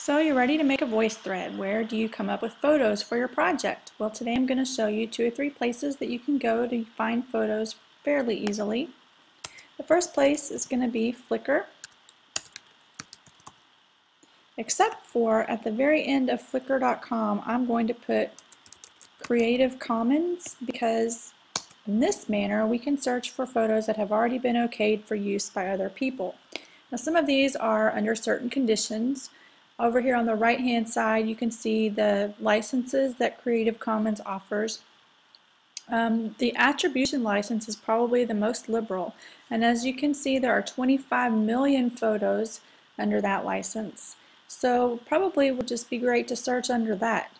So you're ready to make a VoiceThread. Where do you come up with photos for your project? Well, today I'm going to show you 2 or 3 places that you can go to find photos fairly easily. The first place is going to be Flickr, except for at the very end of Flickr.com I'm going to put Creative Commons, because in this manner we can search for photos that have already been okayed for use by other people. Now some of these are under certain conditions. Over here on the right hand side you can see the licenses that Creative Commons offers. The attribution license is probably the most liberal, and as you can see there are 25 million photos under that license. So probably would just be great to search under that.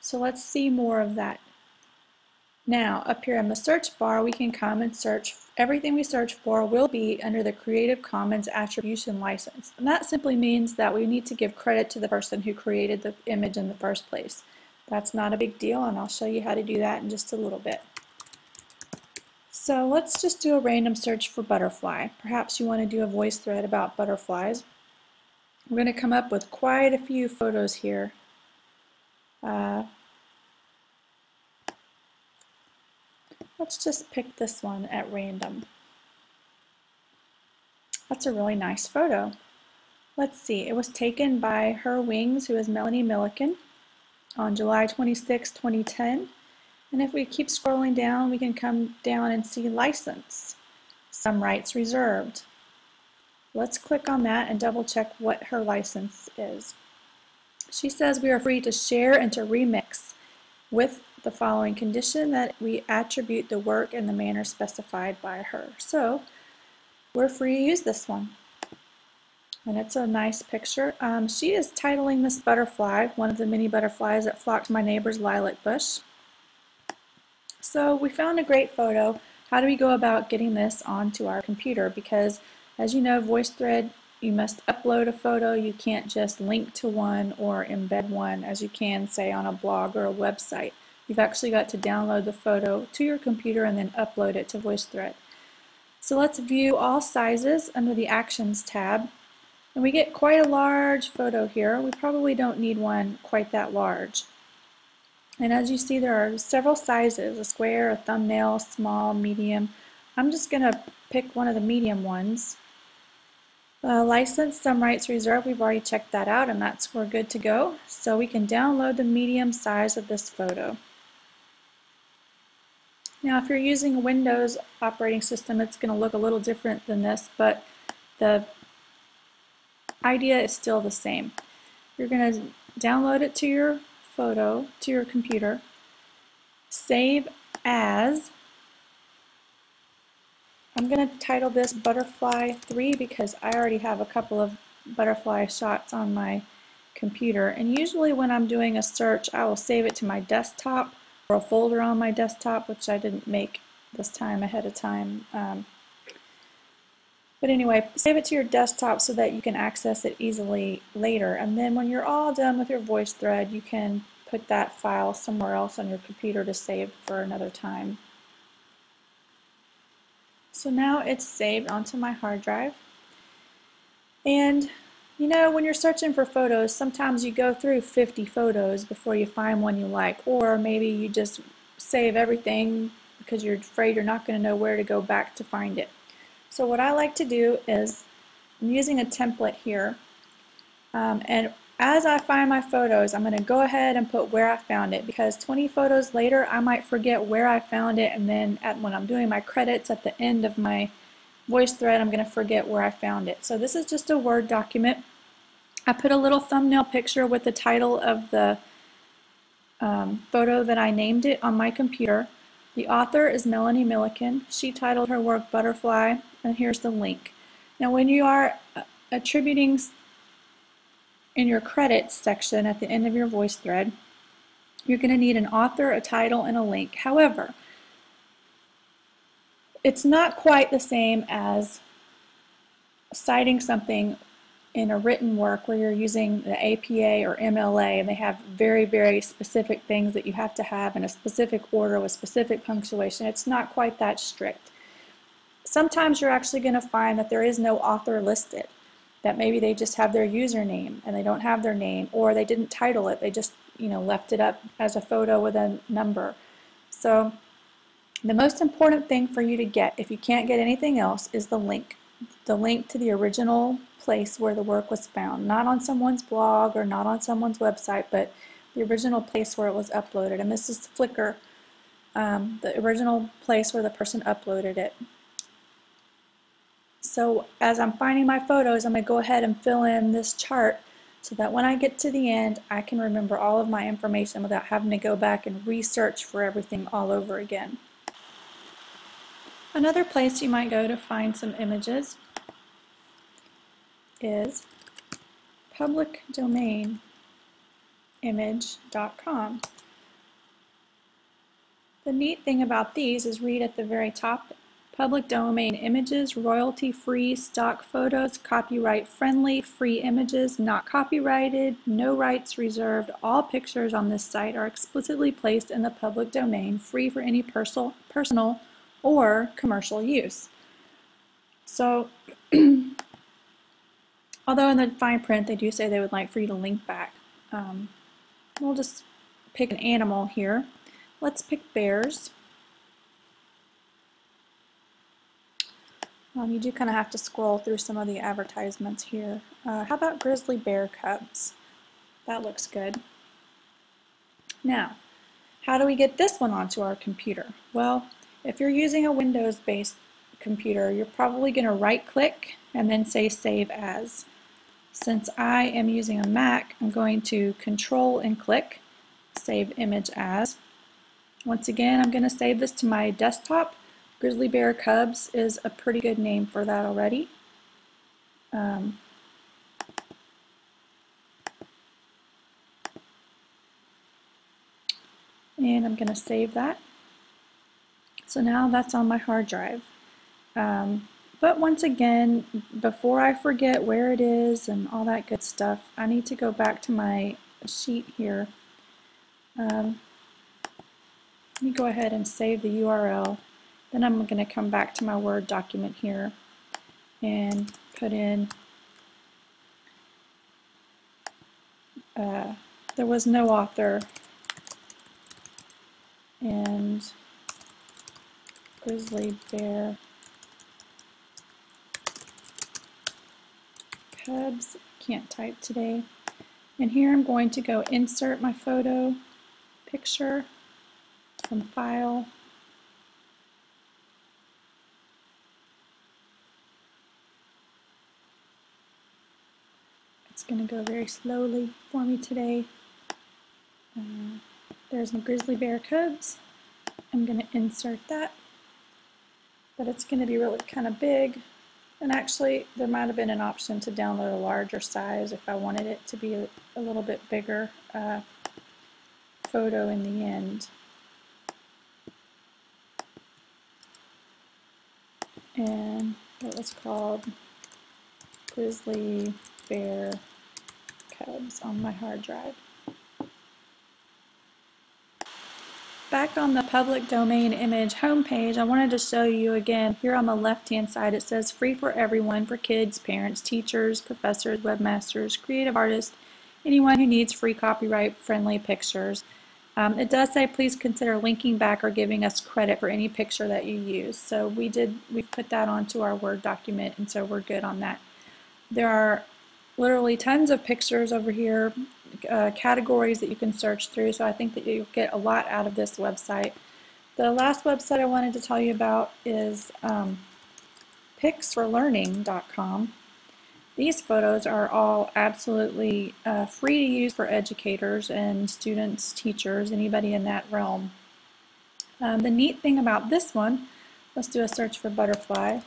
So let's see more of that. Now up here in the search bar we can come and search. Everything we search for will be under the Creative Commons attribution license, and that simply means that we need to give credit to the person who created the image in the first place. That's not a big deal, and I'll show you how to do that in just a little bit. So let's just do a random search for butterfly. Perhaps you want to do a VoiceThread about butterflies. We're going to come up with quite a few photos here. Let's just pick this one at random. That's a really nice photo. Let's see, it was taken by Her Wings, who is Melanie Milliken, on July 26, 2010. And if we keep scrolling down, we can come down and see license, some rights reserved. Let's click on that and double check what her license is. She says we are free to share and to remix with the following condition, that we attribute the work in the manner specified by her. So we're free to use this one. And it's a nice picture. She is titling this butterfly, one of the many butterflies that flocked to my neighbor's lilac bush. So we found a great photo. How do we go about getting this onto our computer? Because as you know, VoiceThread, you must upload a photo. You can't just link to one or embed one as you can, say, on a blog or a website. You've actually got to download the photo to your computer and then upload it to VoiceThread. So let's view all sizes under the Actions tab. And we get quite a large photo here. We probably don't need one quite that large. And as you see, there are several sizes: a square, a thumbnail, small, medium. I'm just going to pick one of the medium ones. License, some rights reserved, we've already checked that out, and we're good to go. So we can download the medium size of this photo. Now if you're using a Windows operating system, it's going to look a little different than this, but the idea is still the same. You're going to download it to your photo, to your computer, save as. I'm going to title this Butterfly 3 because I already have a couple of butterfly shots on my computer, and usually when I'm doing a search I will save it to my desktop or a folder on my desktop, which I didn't make this time ahead of time. But anyway, save it to your desktop so that you can access it easily later, and then when you're all done with your VoiceThread you can put that file somewhere else on your computer to save for another time. So now it's saved onto my hard drive. And you know, when you're searching for photos, sometimes you go through 50 photos before you find one you like, or maybe you just save everything because you're afraid you're not going to know where to go back to find it. So what I like to do is, I'm using a template here, and as I find my photos I'm going to go ahead and put where I found it, because 20 photos later I might forget where I found it, and then when I'm doing my credits at the end of my VoiceThread I'm going to forget where I found it. So this is just a Word document. I put a little thumbnail picture with the title of the photo that I named it on my computer. The author is Melanie Milliken. She titled her work Butterfly, and here's the link. Now when you are attributing in your credits section at the end of your VoiceThread, you're going to need an author, a title, and a link. However, it's not quite the same as citing something in a written work where you're using the APA or MLA, and they have very, very specific things that you have to have in a specific order with specific punctuation. It's not quite that strict. Sometimes you're actually going to find that there is no author listed. that maybe they just have their username and they don't have their name, or they didn't title it, they just left it up as a photo with a number. So the most important thing for you to get, if you can't get anything else, is the link to the original place where the work was found, not on someone's blog or not on someone's website, but the original place where it was uploaded. And this is Flickr, the original place where the person uploaded it. So as I'm finding my photos, I'm going to go ahead and fill in this chart so that when I get to the end, I can remember all of my information without having to go back and research for everything all over again. Another place you might go to find some images is publicdomainimage.com. The neat thing about these is read at the very top, public domain images, royalty-free stock photos, copyright-friendly, free images, not copyrighted, no rights reserved. All pictures on this site are explicitly placed in the public domain, free for any personal or commercial use. So, although in the fine print they do say they would like for you to link back, we'll just pick an animal here. Let's pick bears. You do kind of have to scroll through some of the advertisements here. How about grizzly bear cubs? That looks good. Now, how do we get this one onto our computer? Well, if you're using a Windows-based computer, you're probably going to right-click and then say Save As. Since I am using a Mac, I'm going to Control and click Save Image As. Once again, I'm going to save this to my desktop. Grizzly Bear Cubs is a pretty good name for that already. And I'm going to save that. So now that's on my hard drive. But once again, before I forget where it is and all that good stuff, I need to go back to my sheet here. Let me go ahead and save the URL. Then I'm going to come back to my Word document here and put in there was no author and grizzly bear cubs. Can't type today. And here I'm going to go insert my photo, picture from file. It's going to go very slowly for me today. There's my grizzly bear cubs. I'm going to insert that, but it's going to be really kind of big. And actually, there might have been an option to download a larger size if I wanted it to be a little bit bigger photo in the end. And it was called Grizzly Bear Cubs on my hard drive. Back on the public domain image homepage, I wanted to show you again, here on the left-hand side it says free for everyone, for kids, parents, teachers, professors, webmasters, creative artists, anyone who needs free copyright-friendly pictures. It does say please consider linking back or giving us credit for any picture that you use. So we put that onto our Word document, and so we're good on that. There are literally tons of pictures over here, categories that you can search through, so I think that you'll get a lot out of this website. The last website I wanted to tell you about is picsforlearning.com. These photos are all absolutely free to use for educators and students, teachers, anybody in that realm. The neat thing about this one, let's do a search for butterfly.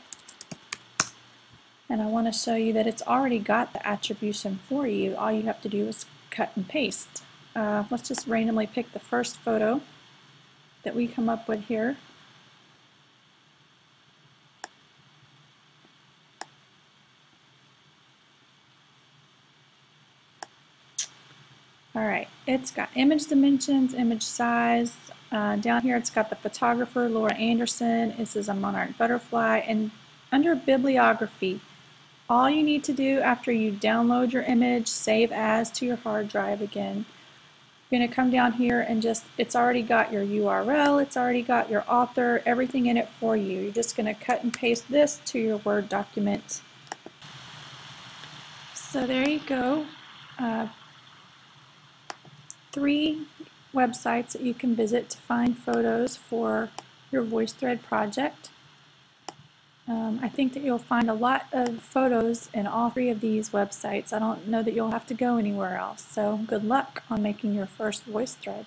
And I want to show you that it's already got the attribution for you. All you have to do is cut and paste. Let's just randomly pick the first photo that we come up with here. Alright, it's got image dimensions, image size. Down here it's got the photographer, Laura Anderson. This is a monarch butterfly. And under bibliography, all you need to do after you download your image, save as to your hard drive again. You're going to come down here and just, it's already got your URL, it's already got your author, everything in it for you. You're just going to cut and paste this to your Word document. So there you go. 3 websites that you can visit to find photos for your VoiceThread project. I think that you'll find a lot of photos in all 3 of these websites. I don't know that you'll have to go anywhere else. So good luck on making your first VoiceThread.